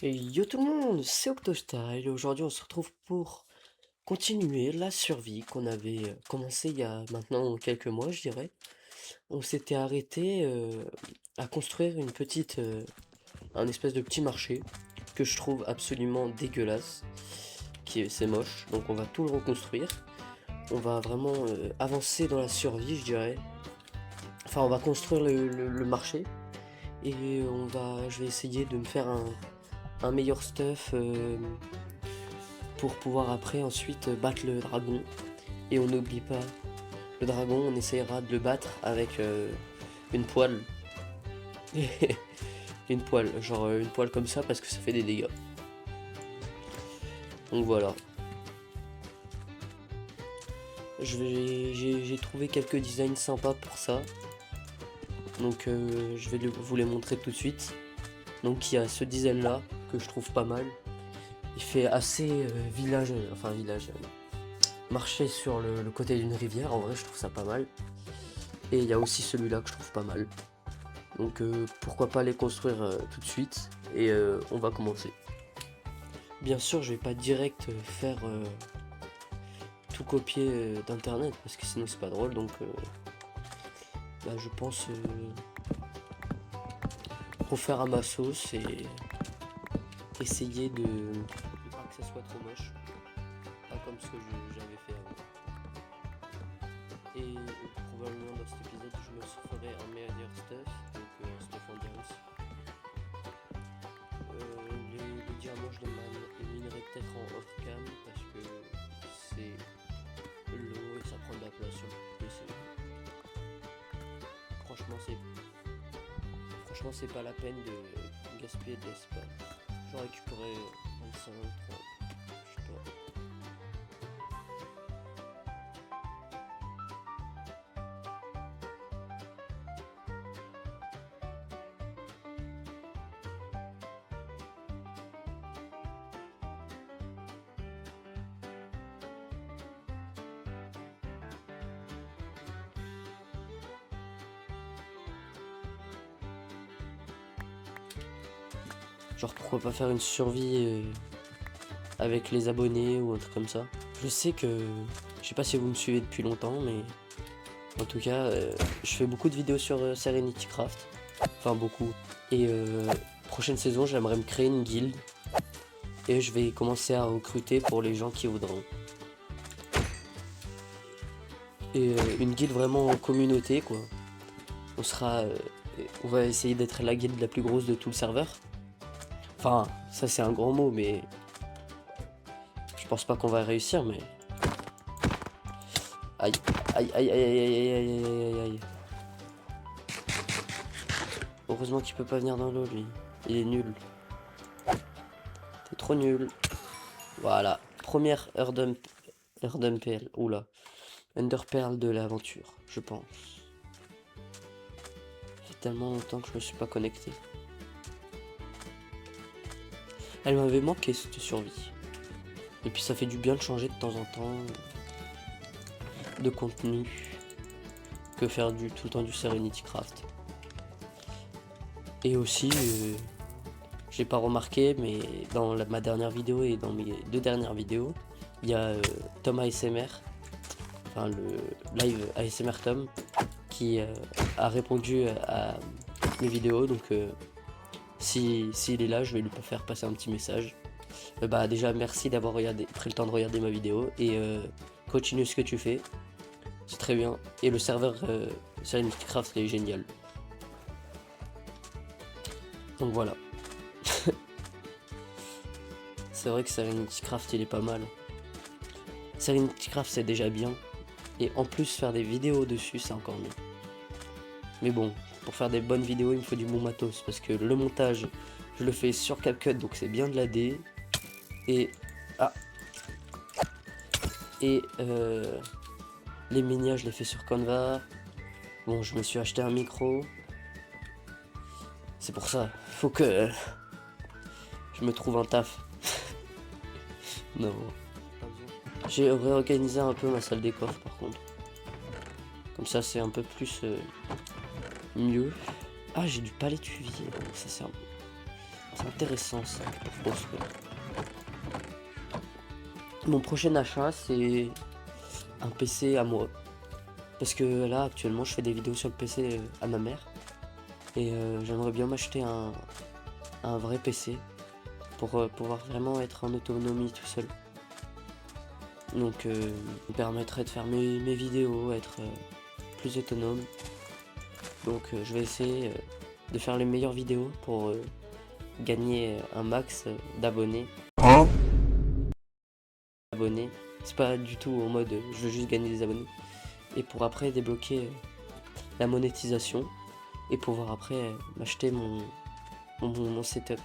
Et yo tout le monde, c'est Octostyle et aujourd'hui on se retrouve pour continuer la survie qu'on avait commencé il y a maintenant quelques mois je dirais. On s'était arrêté à construire un espèce de petit marché que je trouve absolument dégueulasse, c'est moche, donc on va tout le reconstruire. On va vraiment avancer dans la survie je dirais. Enfin on va construire le marché et je vais essayer de me faire un meilleur stuff pour pouvoir après ensuite battre le dragon. Et on n'oublie pas, le dragon, on essayera de le battre avec une poêle. Une poêle, genre une poêle comme ça parce que ça fait des dégâts. Donc voilà. J'ai trouvé quelques designs sympas pour ça. Donc je vais vous les montrer tout de suite. Donc il y a ce design là que je trouve pas mal. Il fait assez village, marcher sur le côté d'une rivière, en vrai je trouve ça pas mal. Et il y a aussi celui-là que je trouve pas mal. Donc pourquoi pas les construire tout de suite. Et on va commencer. Bien sûr je vais pas direct faire tout copier d'internet parce que sinon c'est pas drôle. Donc là je pense refaire à ma sauce et essayer de pas que ça soit trop moche. Pas comme ce que j'avais fait avant. Et probablement dans cet épisode je me ferai un meilleur stuff, donc stuff en diams. Les diamants je les minerai peut-être en off cam parce que c'est l'eau et ça prend de la place sur le PC. Franchement c'est pas la peine de gaspiller de l'espace. J'en récupérerai 25, 30, je sais pas. Genre pourquoi pas faire une survie avec les abonnés ou un truc comme ça. Je sais que, je sais pas si vous me suivez depuis longtemps, mais en tout cas, je fais beaucoup de vidéos sur Serenity Craft. Enfin beaucoup. Et prochaine saison, j'aimerais me créer une guilde. Et je vais commencer à recruter pour les gens qui voudront. Et une guilde vraiment en communauté quoi. On va essayer d'être la guilde la plus grosse de tout le serveur. Enfin, ça c'est un grand mot, mais je pense pas qu'on va réussir, mais aïe, aïe, aïe, aïe, aïe, aïe, aïe, aïe, aïe. Heureusement qu'il peut pas venir dans l'eau lui. Il est nul. T'es trop nul. Voilà. Première Earthdomp Pearl. Oula. Underpearl de l'aventure, je pense. Ça fait tellement longtemps que je me suis pas connecté. Elle m'avait manqué cette survie. Et puis ça fait du bien de changer de temps en temps de contenu que faire tout le temps du Serenity Craft. Et aussi, j'ai pas remarqué, mais dans ma dernière vidéo et dans mes deux dernières vidéos, il y a Tom ASMR, enfin le live ASMR Tom, qui a répondu à mes vidéos. Donc s'il est là, je vais lui faire passer un petit message. Bah déjà merci d'avoir pris le temps de regarder ma vidéo et continue ce que tu fais, c'est très bien. Et le serveur Serenity Craft est génial. Donc voilà. C'est vrai que Serenity Craft il est pas mal. Serenity Craft c'est déjà bien. Et en plus faire des vidéos dessus c'est encore mieux. Mais bon, pour faire des bonnes vidéos il me faut du bon matos. Parce que le montage je le fais sur CapCut, donc c'est bien de l'AD. Et... Ah. Et les ménias je les fais sur Canva. Bon, je me suis acheté un micro. C'est pour ça, faut que je me trouve un taf. Non. J'ai réorganisé un peu ma salle des coffres par contre. Comme ça c'est un peu plus mieux. Ah, j'ai du palais de fuvier. Ça c'est un... C'est intéressant ça pour construire. Mon prochain achat, c'est un PC à moi. Parce que là, actuellement, je fais des vidéos sur le PC à ma mère. Et j'aimerais bien m'acheter un vrai PC pour pouvoir vraiment être en autonomie tout seul. Donc, me permettrait de faire mes vidéos, être plus autonome. Donc, je vais essayer de faire les meilleures vidéos pour gagner un max d'abonnés. C'est pas du tout en mode je veux juste gagner des abonnés. Et pour après débloquer la monétisation et pouvoir après m'acheter mon setup.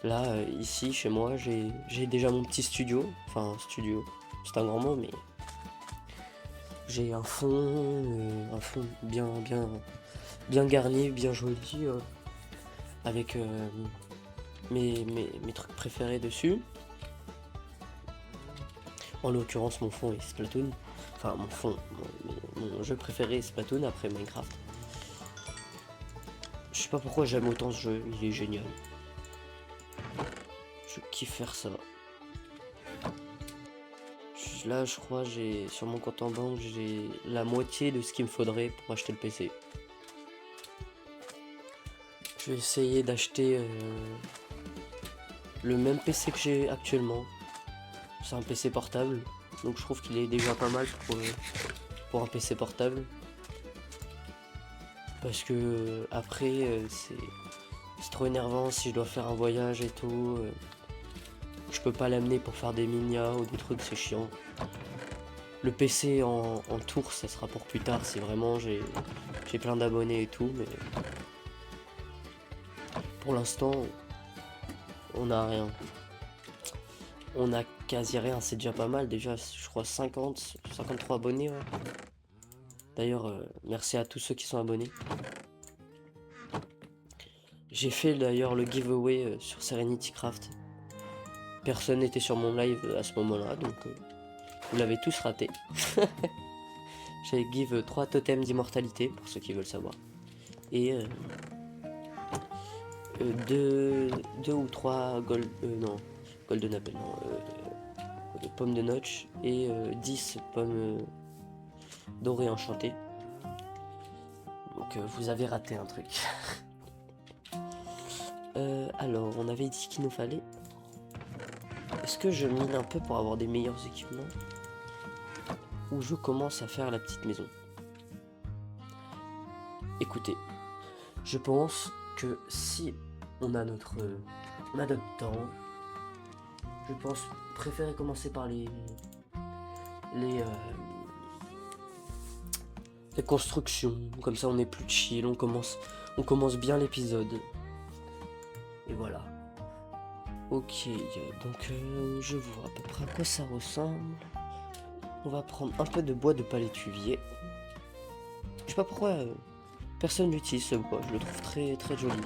Là, ici, chez moi, j'ai déjà mon petit studio. Enfin, studio, c'est un grand mot, mais j'ai un fond bien garni, bien joli, avec mes trucs préférés dessus. En l'occurrence, mon fond est Splatoon. Enfin, mon jeu préféré est Splatoon après Minecraft. Je sais pas pourquoi j'aime autant ce jeu, il est génial. Je kiffe faire ça. Là, je crois, j'ai sur mon compte en banque, j'ai la moitié de ce qu'il me faudrait pour acheter le PC. Je vais essayer d'acheter le même PC que j'ai actuellement. C'est un PC portable, donc je trouve qu'il est déjà pas mal pour un PC portable. Parce que après, c'est trop énervant si je dois faire un voyage et tout. Je peux pas l'amener pour faire des minia ou des trucs, c'est chiant. Le PC en tour, ça sera pour plus tard si vraiment j'ai plein d'abonnés et tout, mais pour l'instant, on a rien. On a quasi rien, c'est déjà pas mal. Déjà, je crois 53 abonnés. Ouais. D'ailleurs, merci à tous ceux qui sont abonnés. J'ai fait d'ailleurs le giveaway sur Serenity Craft. Personne n'était sur mon live à ce moment-là, donc vous l'avez tous raté. J'ai give 3 totems d'immortalité pour ceux qui veulent savoir. Et 2 ou 3 golden apple, non, pommes de notch et 10 pommes dorées enchantées. Donc vous avez raté un truc. Alors, on avait dit qu'il nous fallait. Est-ce que je mine un peu pour avoir des meilleurs équipements? Ou je commence à faire la petite maison? Écoutez, je pense que si on a notre temps, je pense préférer commencer par les constructions. Comme ça, on est plus chill, on commence bien l'épisode. Et voilà. Ok, donc je vois à peu près à quoi ça ressemble. On va prendre un peu de bois de palétuvier. Je sais pas pourquoi personne n'utilise ce bois, je le trouve très très joli.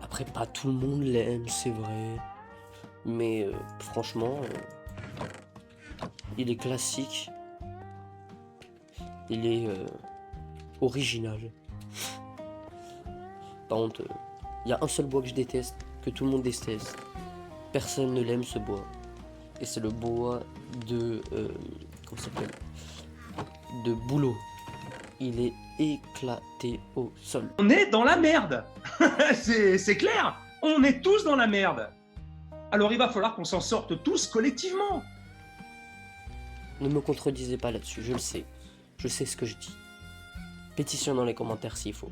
Après, pas tout le monde l'aime, c'est vrai. Mais franchement, il est classique. Il est original. Par contre, il y a un seul bois que je déteste, que tout le monde déteste. Personne ne l'aime ce bois. Et c'est le bois de... comment ça s'appelle? De bouleau. Il est éclaté au sol. On est dans la merde. C'est clair. On est tous dans la merde. Alors il va falloir qu'on s'en sorte tous collectivement. Ne me contredisez pas là-dessus, je le sais. Je sais ce que je dis. Pétition dans les commentaires s'il faut.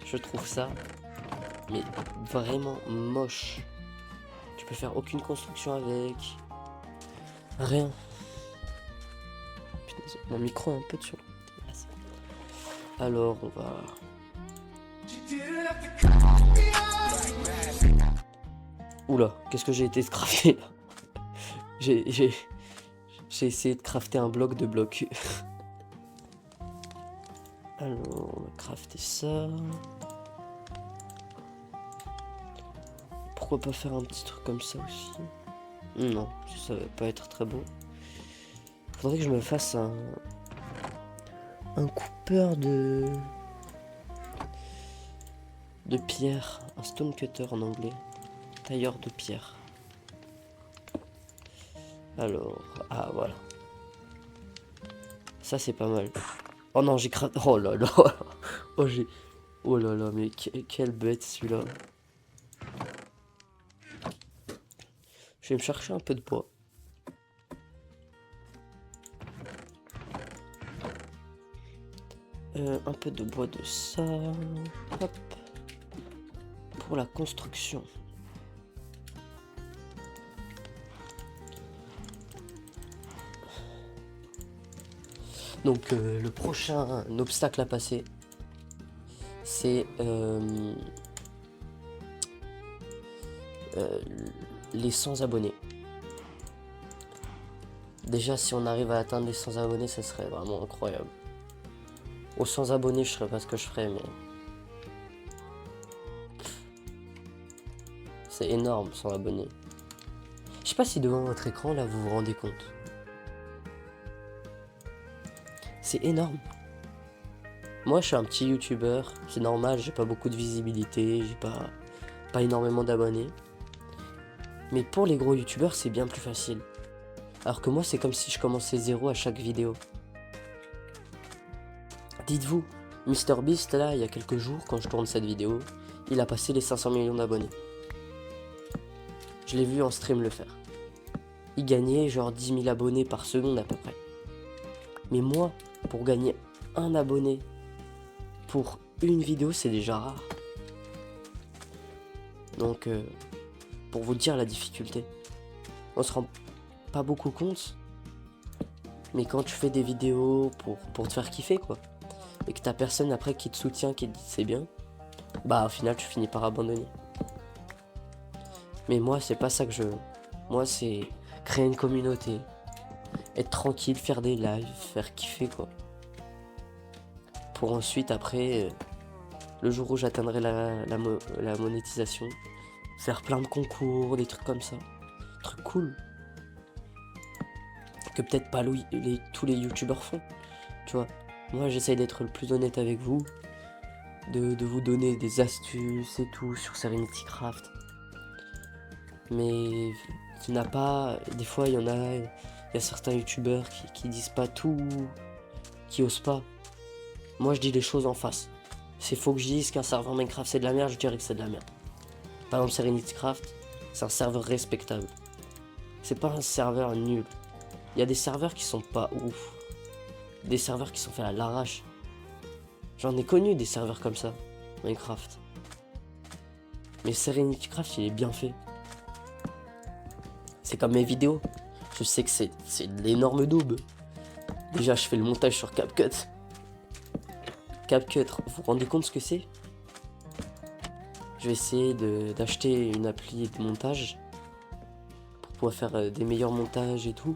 Je trouve ça, mais vraiment moche. Tu peux faire aucune construction avec. Rien. Putain, mon micro est un peu sur le... Alors on va... Oula, qu'est-ce que j'ai été crafter là? J'ai essayé de crafter un bloc de bloc. Alors, on va crafter ça. Pourquoi pas faire un petit truc comme ça aussi? Non, ça va pas être très beau. Faudrait que je me fasse un coupeur de pierre, un stone cutter en anglais, tailleur de pierre. Alors, ah voilà, ça c'est pas mal. Oh non, j'ai craqué. Oh là là. Oh j'ai. Oh là là, mais quelle bête celui-là. Je vais me chercher un peu de bois. Un peu de bois de ça. Hop. Pour la construction. Donc le prochain obstacle à passer, c'est les 100 abonnés. Déjà, si on arrive à atteindre les 100 abonnés, ça serait vraiment incroyable. Aux 100 abonnés, je ne sais pas ce que je ferais, mais... c'est énorme, 100 abonnés. Je sais pas si devant votre écran, là, vous vous rendez compte. C'est énorme. Moi, je suis un petit youtubeur. C'est normal, j'ai pas beaucoup de visibilité, j'ai pas énormément d'abonnés. Mais pour les gros youtubeurs, c'est bien plus facile. Alors que moi, c'est comme si je commençais zéro à chaque vidéo. Dites-vous, MrBeast, là, il y a quelques jours, quand je tourne cette vidéo, il a passé les 500 millions d'abonnés. Je l'ai vu en stream le faire. Il gagnait genre 10 000 abonnés par seconde à peu près. Mais moi, pour gagner un abonné pour une vidéo, c'est déjà rare. Donc, pour vous dire la difficulté, on se rend pas beaucoup compte. Mais quand tu fais des vidéos pour te faire kiffer, quoi, et que t'as personne après qui te soutient, qui te dit c'est bien, bah au final tu finis par abandonner. Mais moi c'est pas ça que je veux. Moi c'est créer une communauté, être tranquille, faire des lives, faire kiffer quoi. Pour ensuite après, le jour où j'atteindrai la monétisation, faire plein de concours, des trucs comme ça. Des trucs cool. Que peut-être pas tous les youtubeurs font. Tu vois. Moi j'essaye d'être le plus honnête avec vous. De vous donner des astuces et tout sur Serenity Craft. Mais il n'y en a pas. Des fois il y a certains youtubeurs qui disent pas tout, qui osent pas. Moi je dis les choses en face. C'est faux que je dise qu'un serveur Minecraft c'est de la merde, je dirais que c'est de la merde. Par exemple Serenity Craft, c'est un serveur respectable. C'est pas un serveur nul. Il y a des serveurs qui sont pas ouf. Des serveurs qui sont faits à l'arrache. J'en ai connu des serveurs comme ça, Minecraft. Mais Serenity Craft, il est bien fait. C'est comme mes vidéos. Je sais que c'est de l'énorme daube. Déjà, je fais le montage sur CapCut. CapCut, vous vous rendez compte ce que c'est? Je vais essayer d'acheter une appli de montage pour pouvoir faire des meilleurs montages et tout.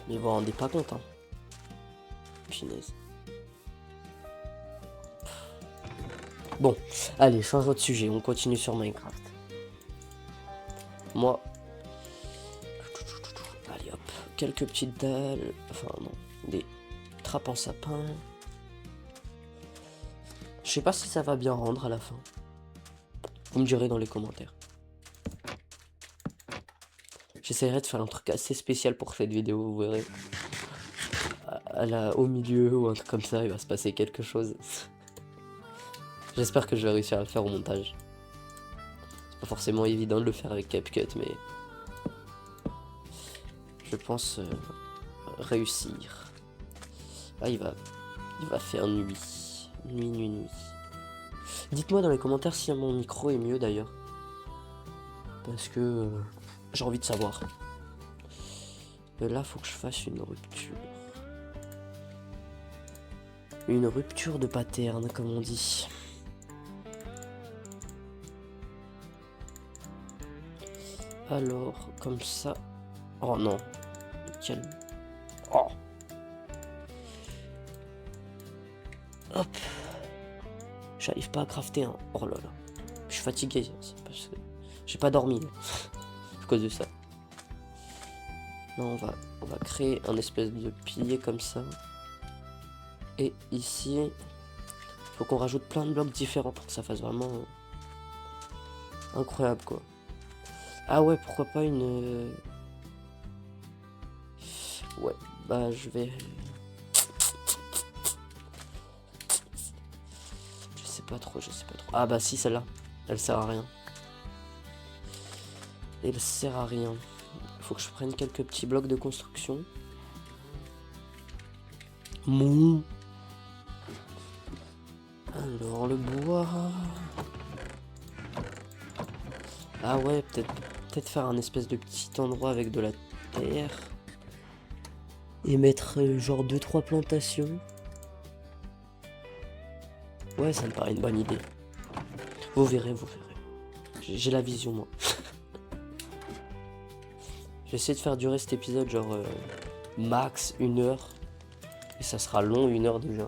Mais vous vous rendez pas compte, hein. Punaise. Bon, allez, changeons de sujet, on continue sur Minecraft. Moi... allez hop, quelques petites dalles, enfin non, des trappes en sapin. Je sais pas si ça va bien rendre à la fin. Vous me direz dans les commentaires. J'essaierai de faire un truc assez spécial pour cette vidéo, vous verrez. Au milieu ou un truc comme ça, il va se passer quelque chose. J'espère que je vais réussir à le faire au montage. C'est pas forcément évident de le faire avec CapCut, mais je pense réussir. Ah, il va faire nuit. Nuit. Dites-moi dans les commentaires si mon micro est mieux d'ailleurs. Parce que j'ai envie de savoir. Là, faut que je fasse une rupture. Une rupture de pattern, comme on dit. Alors, comme ça... oh non. Quel... oh. Hop. J'arrive pas à crafter un... oh là là. Je suis fatigué. C'est parce que j'ai pas dormi. À cause de ça. Là, on va créer un espèce de pilier comme ça. Et ici, faut qu'on rajoute plein de blocs différents pour que ça fasse vraiment incroyable, quoi. Ah ouais, pourquoi pas une... Ouais, bah je vais... Je sais pas trop. Ah bah si, celle-là, elle sert à rien. Elle sert à rien. Faut que je prenne quelques petits blocs de construction. Mouh. Alors le bois. Ah ouais, peut-être faire un espèce de petit endroit avec de la terre. Et mettre genre 2-3 plantations. Ouais, ça me paraît une bonne idée. Vous verrez. J'ai la vision, moi. J'essaie de faire durer cet épisode genre max 1 heure. Et ça sera long, 1 heure déjà.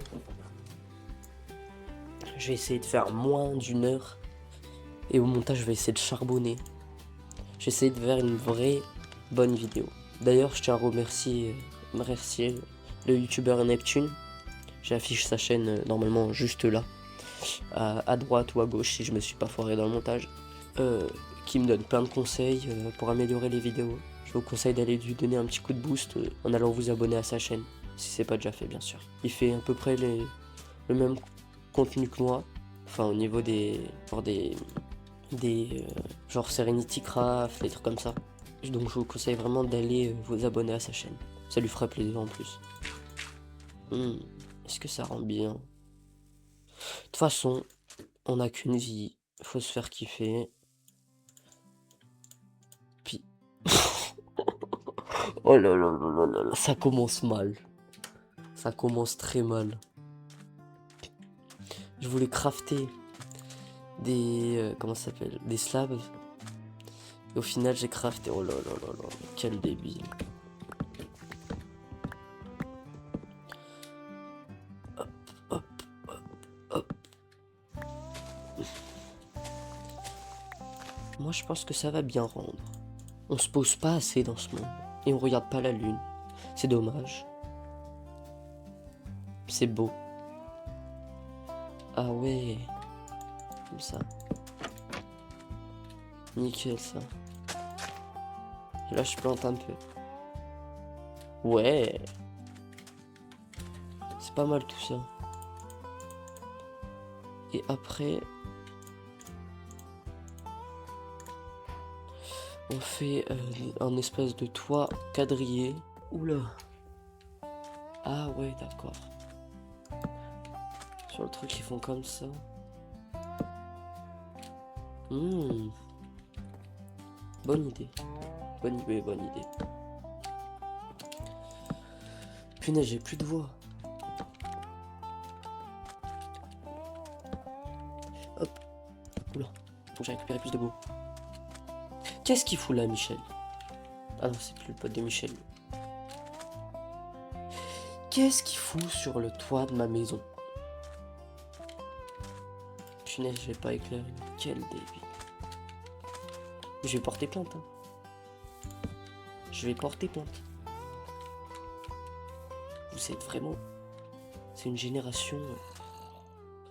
Je vais essayer de faire moins d'1 heure. Et au montage, je vais essayer de charbonner. J'essaie de faire une vraie bonne vidéo. D'ailleurs, je tiens à remercier le youtubeur Neptune. J'affiche sa chaîne normalement juste là. À droite ou à gauche si je me suis pas foiré dans le montage. Qui me donne plein de conseils pour améliorer les vidéos. Je vous conseille d'aller lui donner un petit coup de boost en allant vous abonner à sa chaîne. Si c'est pas déjà fait, bien sûr. Il fait à peu près le même contenu que moi. Enfin, au niveau des genre Serenity Craft, des trucs comme ça. Donc je vous conseille vraiment d'aller vous abonner à sa chaîne. Ça lui ferait plaisir en plus. Est-ce que ça rend bien? De toute façon, on n'a qu'une vie. Faut se faire kiffer. Puis... oh là là là là là, ça commence mal. Ça commence très mal. Je voulais crafter des... comment ça s'appelle? Des slabs. Et au final, j'ai crafté... oh là là là là, quel débile. Hop, hop, hop, hop. Moi, je pense que ça va bien rendre. On se pose pas assez dans ce monde. Et on regarde pas la lune. C'est dommage. C'est beau. Ah ouais. Comme ça. Nickel ça. Et là je plante un peu. Ouais. C'est pas mal tout ça. Et après... on fait un espèce de toit quadrillé. Oula. Ah ouais, d'accord. Sur le truc, ils font comme ça. Bonne idée. Bonne idée. Punaise, j'ai plus de voix. Hop. Oula. Faut que j'ai récupéré plus de boue. Qu'est-ce qu'il fout là, Michel? Ah non, c'est plus le pote de Michel. Qu'est-ce qu'il fout sur le toit de ma maison? Punaise, je vais pas éclairer. Quel débile. Je vais porter plainte. Hein. Je vais porter plainte. Vous êtes vraiment... c'est une génération...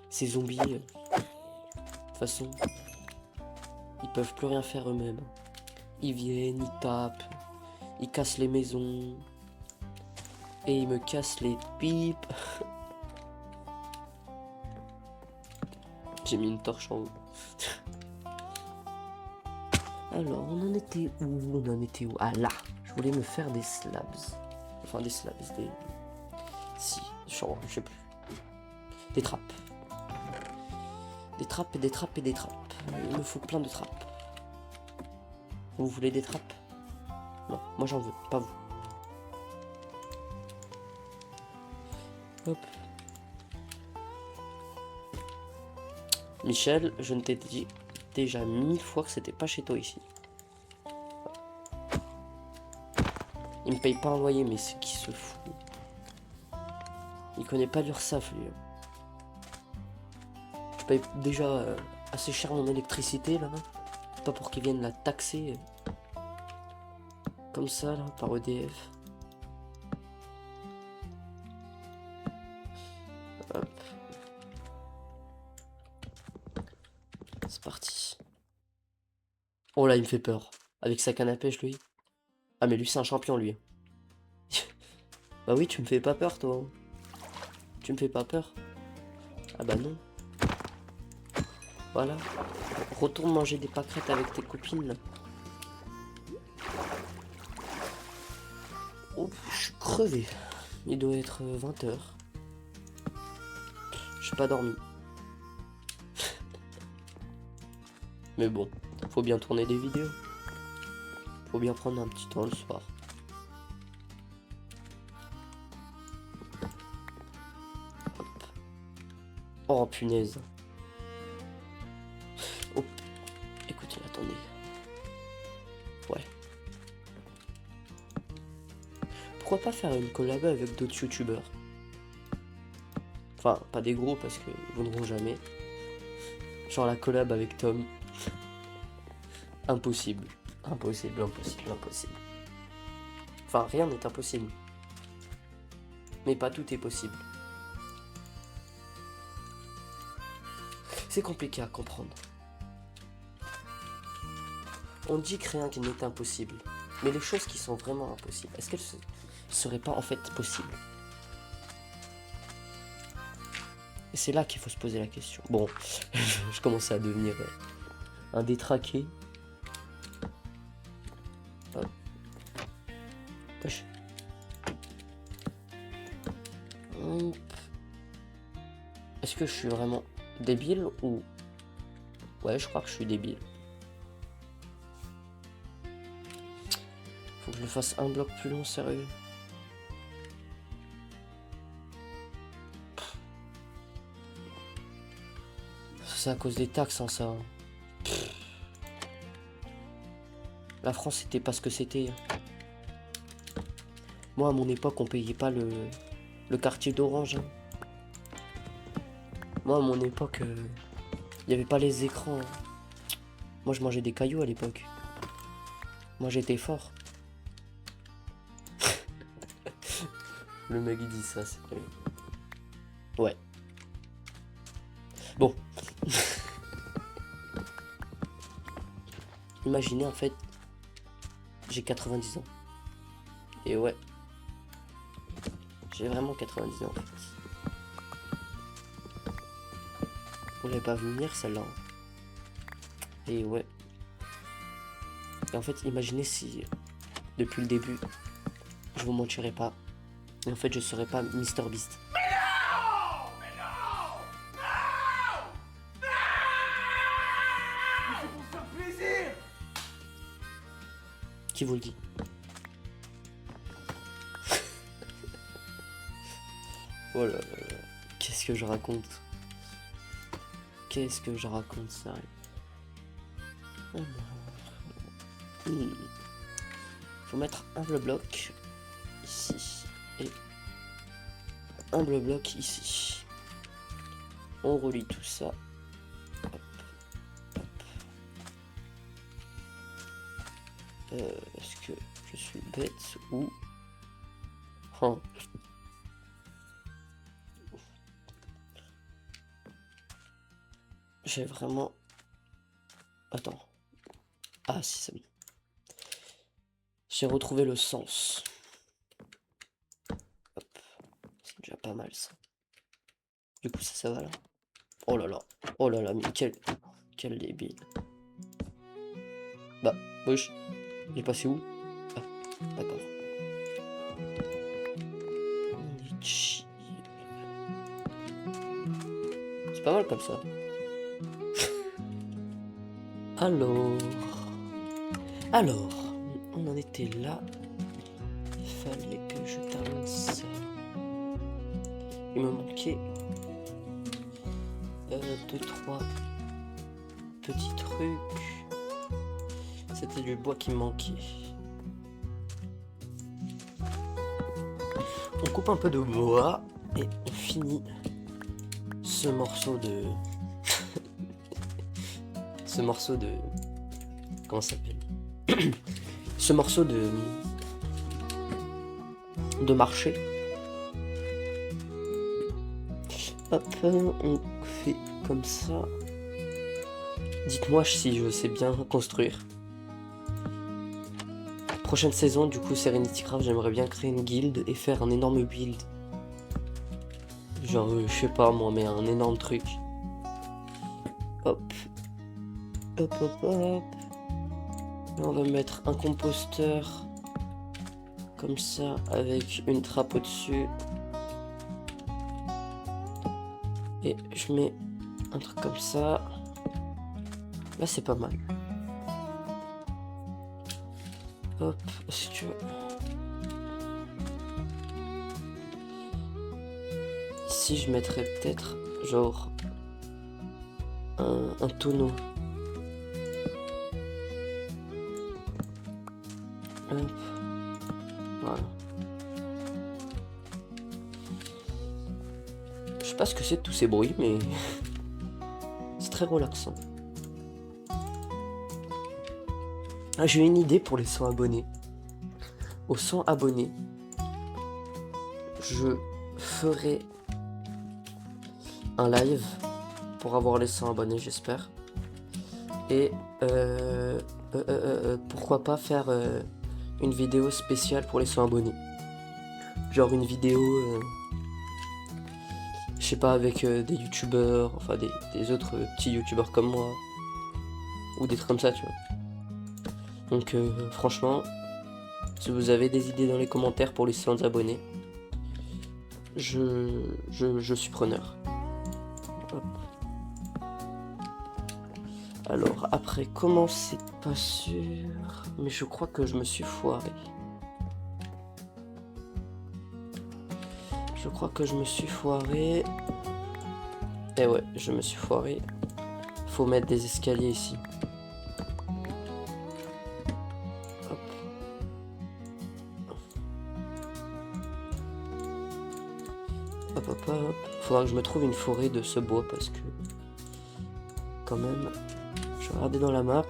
ces zombies... de toute façon... ils peuvent plus rien faire eux-mêmes. Ils viennent, ils tapent... ils cassent les maisons... et ils me cassent les pipes. J'ai mis une torche en haut. Alors, on en était où? Ah là, je voulais me faire des slabs. Enfin, des slabs, des... si, genre, je sais plus. Des trappes. Des trappes et des trappes et des trappes. Il me faut plein de trappes. Vous voulez des trappes? Non, moi j'en veux, pas vous. Hop. Michel, je ne t'ai dit déjà 1000 fois que c'était pas chez toi ici. Il me paye pas un loyer, mais c'est qui se fout. Il connaît pas l'URSSAF, lui. Je paye déjà assez cher mon électricité, là. Pas pour qu'ils viennent la taxer. Comme ça, là, par EDF. Hop. C'est parti. Oh là, il me fait peur. Avec sa canne à pêche, lui. Ah, mais lui, c'est un champion, lui. Bah oui, tu me fais pas peur, toi. Tu me fais pas peur. Ah bah non. Voilà. Retourne manger des pâquerettes avec tes copines, là. Oh, je suis crevé. Il doit être 20 h. J'ai pas dormi. Mais bon, faut bien tourner des vidéos. Faut bien prendre un petit temps le soir. Hop. Oh punaise. Oh. Écoutez, attendez. Ouais. Pourquoi pas faire une collab avec d'autres youtubeurs? Enfin, pas des gros parce qu'ils voudront jamais. Genre la collab avec Tom. Impossible. Impossible, impossible, impossible. Enfin, rien n'est impossible. Mais pas tout est possible. C'est compliqué à comprendre. On dit que rien n'est impossible. Mais les choses qui sont vraiment impossibles, est-ce qu'elles seraient pas en fait possibles? Et c'est là qu'il faut se poser la question. Bon, je commençais à devenir un détraqué. Hop. Wesh. Hop. Est-ce que je suis vraiment débile ou... Ouais, je crois que je suis débile. Faut que je le fasse un bloc plus long, sérieux. C'est à cause des taxes, hein, ça. La France, c'était pas ce que c'était. Moi, à mon époque, on payait pas le quartier d'Orange. Hein. Moi, à mon époque, il y avait pas les écrans. Hein. Moi, je mangeais des cailloux à l'époque. Moi, j'étais fort. Le mec, il dit ça, c'est pas... Ouais. Bon. Imaginez, en fait, j'ai 90 ans. Et ouais. J'ai vraiment 90 ans, en fait. Vous l'avez pas vu venir, celle-là. Et ouais. Et en fait, imaginez si, depuis le début, je vous mentirais pas. Et en fait, je serais pas MrBeast. Qui vous le dit? Oh là là là. Qu'est-ce que je raconte? Qu'est-ce que je raconte, sérieux? Faut mettre un bleu bloc ici et un bleu bloc ici. On relie tout ça. Hop, hop. Est-ce que je suis bête ou... Oh. J'ai vraiment... Attends. Ah si, c'est bon. J'ai retrouvé le sens. Hop. C'est déjà pas mal ça. Du coup ça va là. Oh là là. Oh là là, mais quel débile. Bah, wesh. Il est passé où? Ah, d'accord. C'est pas mal comme ça. Alors, on en était là. Il fallait que je termine ça. Il me manquait 2-3 petits trucs. C'était du bois qui me manquait. On coupe un peu de bois et on finit ce morceau de... Comment ça s'appelle? ce morceau de marché. Hop, on fait comme ça. Dites-moi si je sais bien construire. Prochaine saison, du coup, Serenity Craft, j'aimerais bien créer une guilde et faire un énorme build. Genre, je sais pas moi, mais un énorme truc. Hop. Hop, hop, hop. Là, on va mettre un composteur. Comme ça, avec une trappe au-dessus. Et je mets un truc comme ça. Là, c'est pas mal. Hop, si tu veux. Ici, je mettrais peut-être, genre, un tonneau. Hop. Voilà. Je sais pas ce que c'est tous ces bruits, mais c'est très relaxant. Ah, j'ai une idée pour les 100 abonnés. Aux 100 abonnés, je ferai un live pour avoir les 100 abonnés, j'espère. Et pourquoi pas faire une vidéo spéciale pour les 100 abonnés. Genre une vidéo, je sais pas, avec des youtubeurs, enfin des autres petits youtubeurs comme moi. Ou des trucs comme ça, tu vois. Donc franchement, si vous avez des idées dans les commentaires pour les 100 abonnés, je suis preneur. Hop. Alors après, comment c'est pas sûr, mais je crois que je me suis foiré. Je crois que je me suis foiré. Et ouais, je me suis foiré. Faut mettre des escaliers ici. Hop. Hop, hop, hop. Faudra que je me trouve une forêt de ce bois parce que, quand même, je vais regarder dans la map.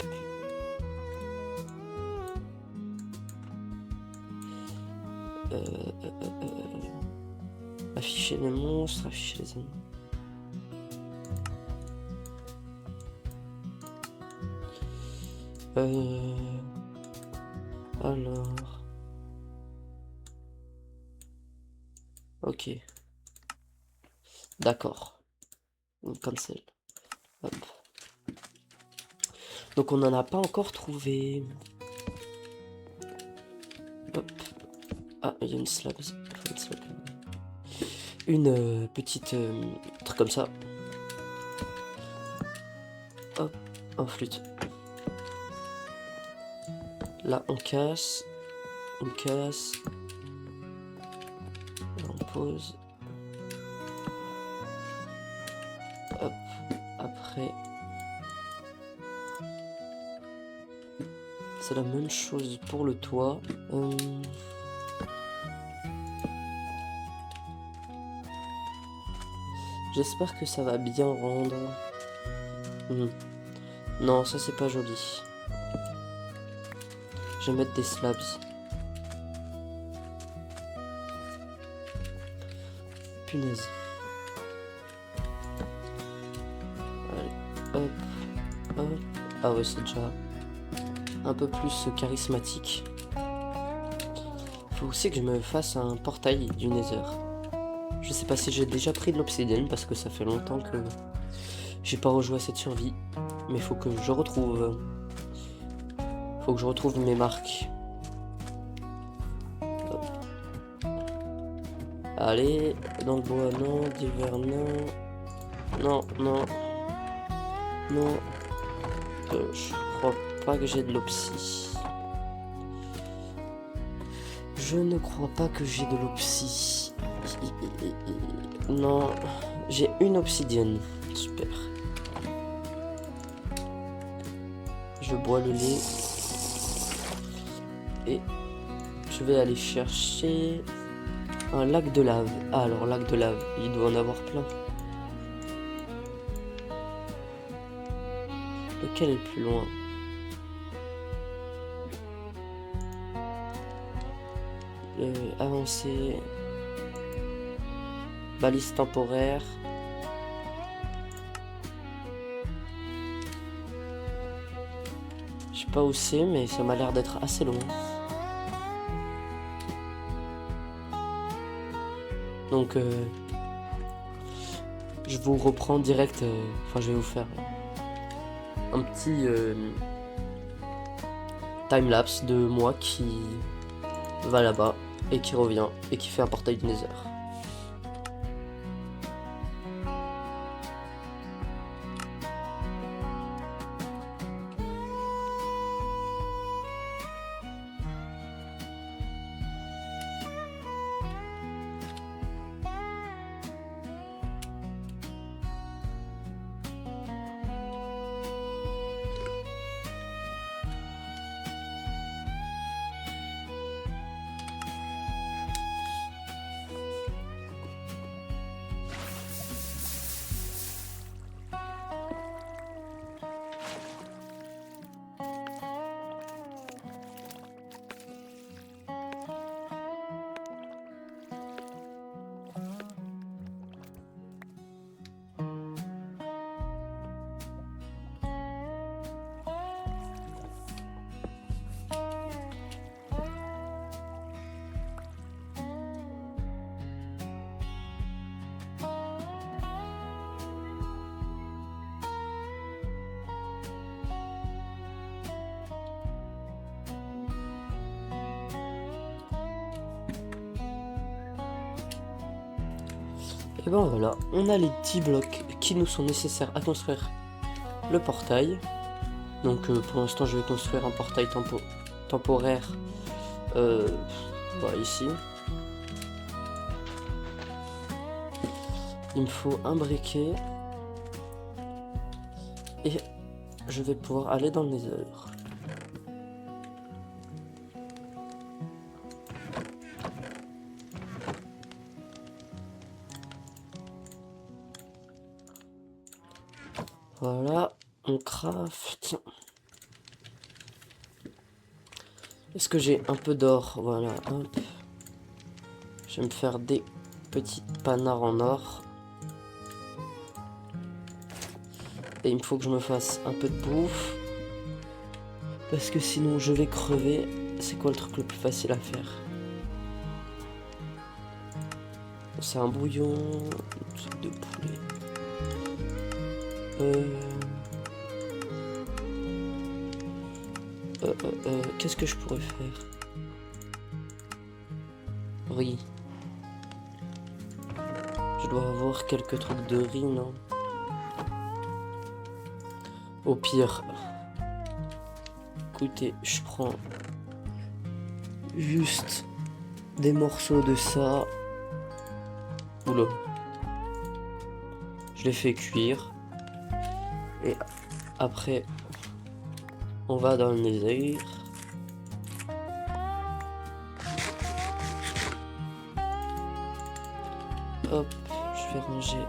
Afficher les monstres, afficher les ennemis. Alors. Ok. D'accord. Cancel. Hop. Donc on n'en a pas encore trouvé. Hop. Ah, il y a une slab. Une petite truc comme ça. Hop. Oh, flûte. Là, on casse. On casse. Là, on pose. Hop. Après. C'est la même chose pour le toit. J'espère que ça va bien rendre. Non, ça c'est pas joli. Je vais mettre des slabs. Punaise. Allez, hop, hop. Ah ouais, c'est déjà un peu plus charismatique. Faut aussi que je me fasse un portail du Nether. Je sais pas si j'ai déjà pris de l'obsidienne parce que ça fait longtemps que j'ai pas rejoué à cette survie. Mais faut que je retrouve. Faut que je retrouve mes marques. Hop. Allez, dans le bois, non, d'hiver, non. Non, non. Non. Je crois pas que j'ai de l'opsie. Je ne crois pas que j'ai de l'opsie. Non, j'ai une obsidienne. Super. Je bois le lait. Et je vais aller chercher un lac de lave. Ah, alors lac de lave, il doit en avoir plein. Lequel est le plus loin? Avancer. Balise temporaire. Je sais pas où c'est, mais ça m'a l'air d'être assez long. Donc je vous reprends direct. Enfin, je vais vous faire un petit timelapse de moi qui va là-bas et qui revient et qui fait un portail du Nether. Et ben voilà, on a les 10 blocs qui nous sont nécessaires à construire le portail. Donc pour l'instant je vais construire un portail temporaire voilà, ici. Il me faut un briquet et je vais pouvoir aller dans le Nether. Voilà, on craft. Est-ce que j'ai un peu d'or? Voilà, hop. Je vais me faire des petits panards en or. Et il me faut que je me fasse un peu de bouffe. Parce que sinon je vais crever. C'est quoi le truc le plus facile à faire? C'est un bouillon, un truc de poulet. Qu'est-ce que je pourrais faire? Riz. Je dois avoir quelques trucs de riz, non? Au pire, écoutez, je prends juste des morceaux de ça. Oula. Je les fais cuire. Et après, on va dans le Nether. Hop, je vais ranger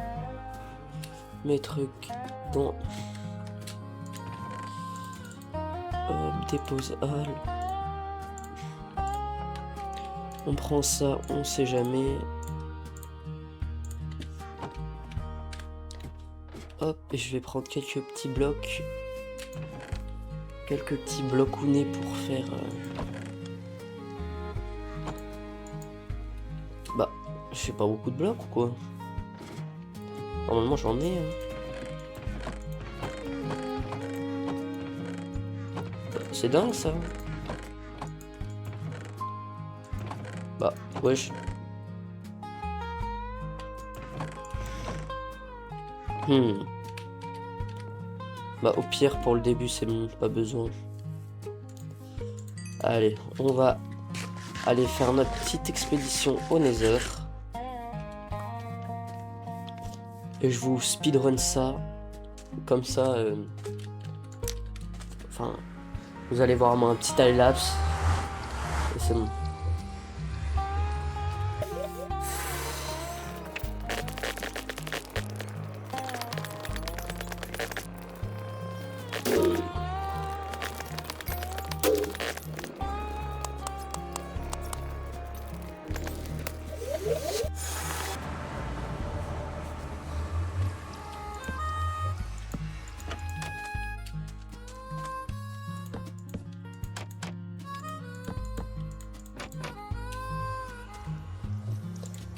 mes trucs dans dépose hall. On prend ça, on sait jamais. Hop, et je vais prendre quelques petits blocs. Quelques petits blocounets pour faire... Bah, je fais pas beaucoup de blocs ou quoi? Normalement j'en ai. Hein. C'est dingue ça. Bah, wesh. Bah au pire pour le début c'est bon, pas besoin. Allez, on va aller faire notre petite expédition au Nether. Et je vous speedrun ça. Comme ça, enfin, vous allez voir moi un petit time-lapse. Et c'est bon.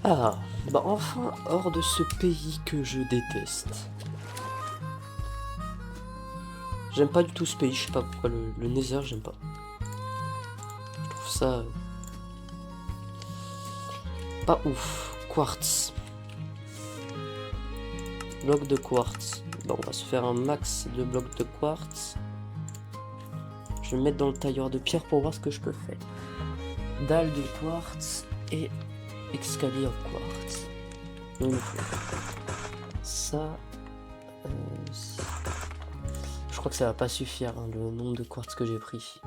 Ah, bah enfin, hors de ce pays que je déteste. J'aime pas du tout ce pays, je sais pas pourquoi le Nether, j'aime pas. Je trouve ça pas ouf. Quartz. Bloc de quartz. Bon, on va se faire un max de blocs de quartz. Je vais me mettre dans le tailleur de pierre pour voir ce que je peux faire. Dalle de quartz et escalier en quartz. Donc, ça... je crois que ça va pas suffire, hein, le nombre de quartz que j'ai pris.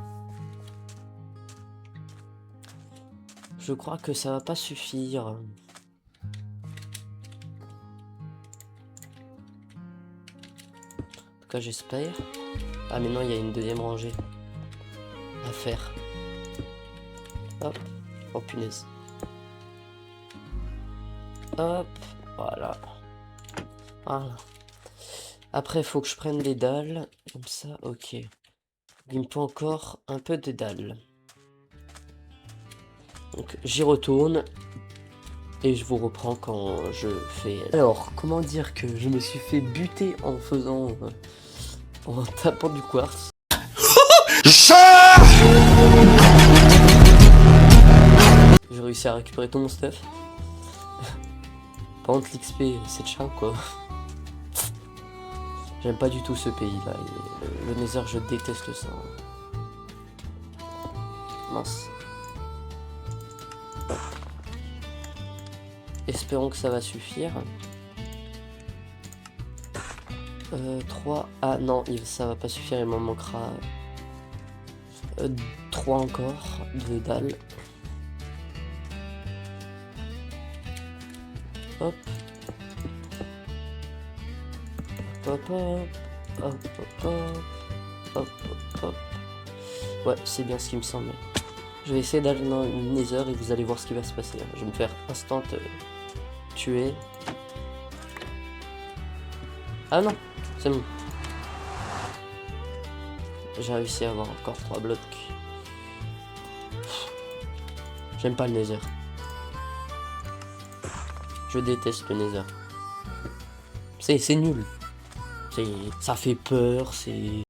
Je crois que ça va pas suffire. En tout cas, j'espère. Ah, mais non, il y a une deuxième rangée à faire. Hop. Oh, punaise. Hop. Voilà. Voilà. Après, il faut que je prenne les dalles. Comme ça, ok. Il me faut encore un peu de dalles. Donc, j'y retourne. Et je vous reprends quand je fais... Alors, comment dire que je me suis fait buter en faisant... en tapant du quartz. J'ai réussi à récupérer tout mon stuff. Par contre, l'XP, c'est de chat, quoi. J'aime pas du tout ce pays-là. Le Nether, je déteste ça. Mince. Espérons que ça va suffire. 3. Ah non, ça va pas suffire, il m'en manquera 3 encore de dalles. Hop. Hop hop. Hop hop hop. Hop hop hop. Ouais, c'est bien ce qui me semble. Je vais essayer d'aller dans le Nether et vous allez voir ce qui va se passer. Je vais me faire instant tuer. Ah non, c'est bon. J'ai réussi à avoir encore 3 blocs. J'aime pas le Nether. Je déteste le Nether. C'est nul. Ça fait peur, c'est...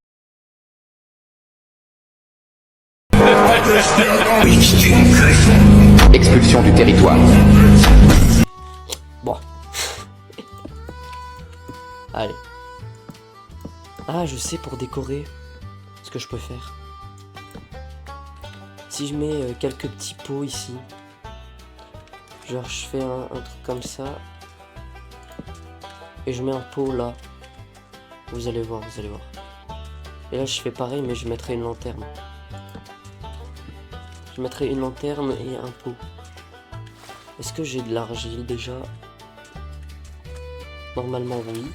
Expulsion du territoire. Bon. Allez. Ah, je sais pour décorer ce que je peux faire. Si je mets quelques petits pots ici. Genre je fais un truc comme ça. Et je mets un pot là. Vous allez voir, vous allez voir. Et là je fais pareil mais je mettrai une lanterne. Je mettrai une lanterne et un pot. Est-ce que j'ai de l'argile déjà? Normalement oui.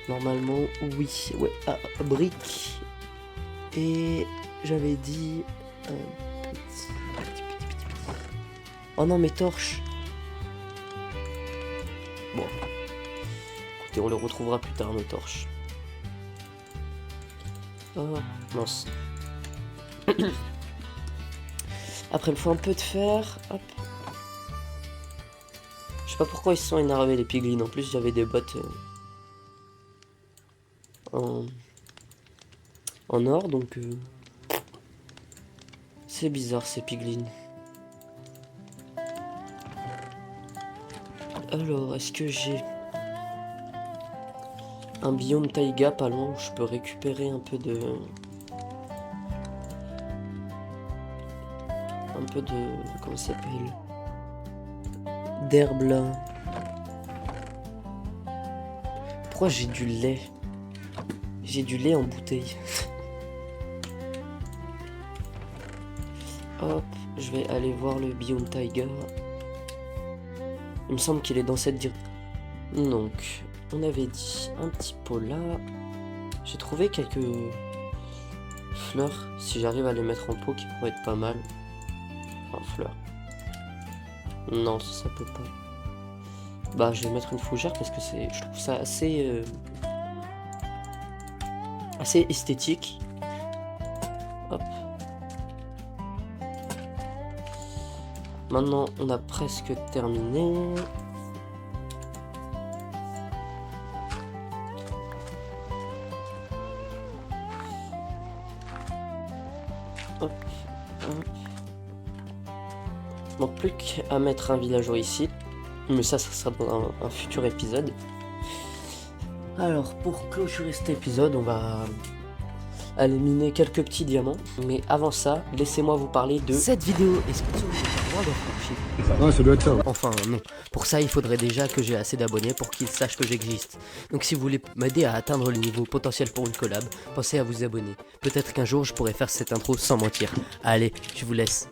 Normalement oui. Ouais. Ah, brique. Et j'avais dit... Oh non, mes torches. Bon. Écoutez, on les retrouvera plus tard, nos torches. Oh, mince. Après, il me faut un peu de fer. Hop. Je sais pas pourquoi ils se sont énervés, les piglins. En plus, j'avais des bottes en or, donc... c'est bizarre, ces piglins. Alors, est-ce que j'ai un biome taïga pas loin où je peux récupérer un peu de... comment ça s'appelle? D'herbe là. Pourquoi j'ai du lait? J'ai du lait en bouteille. Hop, je vais aller voir le biome taïga. Il me semble qu'il est dans cette direction. Donc, on avait dit un petit pot là. J'ai trouvé quelques fleurs. Si j'arrive à les mettre en pot, qui pourraient être pas mal. Enfin, fleurs. Non, ça peut pas. Bah, je vais mettre une fougère parce que je trouve ça assez esthétique. Hop. Maintenant, on a presque terminé. Hop, hop. Il manque plus qu'à mettre un villageois ici. Mais ça sera dans un futur épisode. Alors, pour clôturer cet épisode, on va aller miner quelques petits diamants. Mais avant ça, laissez-moi vous parler de cette vidéo. Est-ce que vous avez le droit d'en franchir? Ouais, ça doit être ça. Ouais. Enfin, non. Pour ça, il faudrait déjà que j'ai assez d'abonnés pour qu'ils sachent que j'existe. Donc si vous voulez m'aider à atteindre le niveau potentiel pour une collab, pensez à vous abonner. Peut-être qu'un jour, je pourrai faire cette intro sans mentir. Allez, je vous laisse.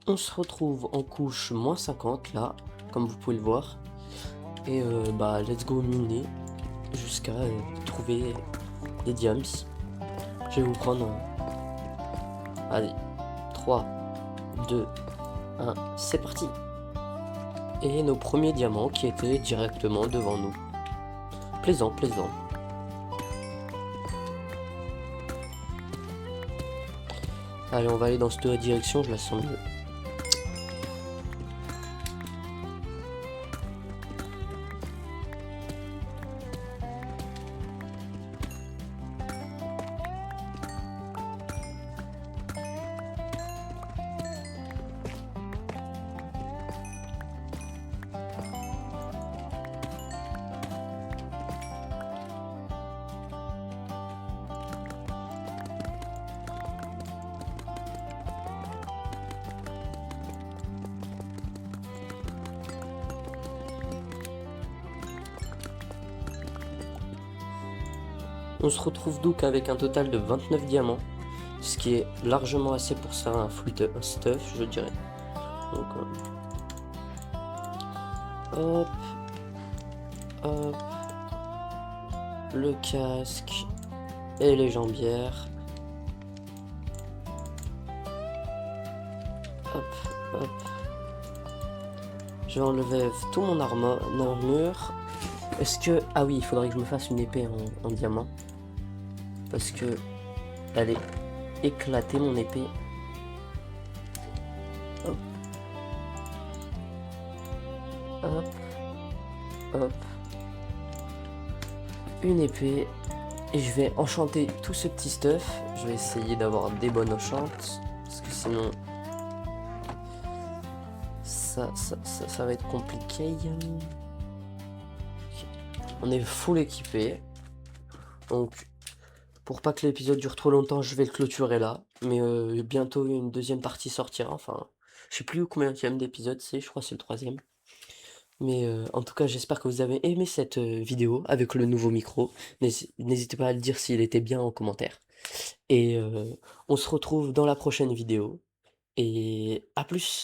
On se retrouve en couche moins 50, là, comme vous pouvez le voir. Et bah, let's go miner jusqu'à trouver des diams. Je vais vous prendre... Allez, 3, 2, 1, c'est parti. Et nos premiers diamants qui étaient directement devant nous. Plaisant, plaisant. Allez, on va aller dans cette direction, je la sens mieux. On se retrouve donc avec un total de 29 diamants, ce qui est largement assez pour se faire un stuff, je dirais. Donc, hop, hop, le casque et les jambières. Hop, hop. Je vais enlever tout mon armure. Est-ce que... Ah oui, il faudrait que je me fasse une épée en diamant. Parce que elle est éclatée, mon épée. Hop. Hop. Hop. Une épée. Et je vais enchanter tout ce petit stuff. Je vais essayer d'avoir des bonnes enchantes. Parce que sinon... Ça va être compliqué. On est full équipé. Donc... Pour pas que l'épisode dure trop longtemps, je vais le clôturer là. Mais bientôt une deuxième partie sortira. Enfin, je sais plus combien d'épisode c'est, je crois que c'est le 3e. Mais en tout cas, j'espère que vous avez aimé cette vidéo avec le nouveau micro. N'hésitez pas à le dire s'il était bien en commentaire. Et on se retrouve dans la prochaine vidéo. Et à plus!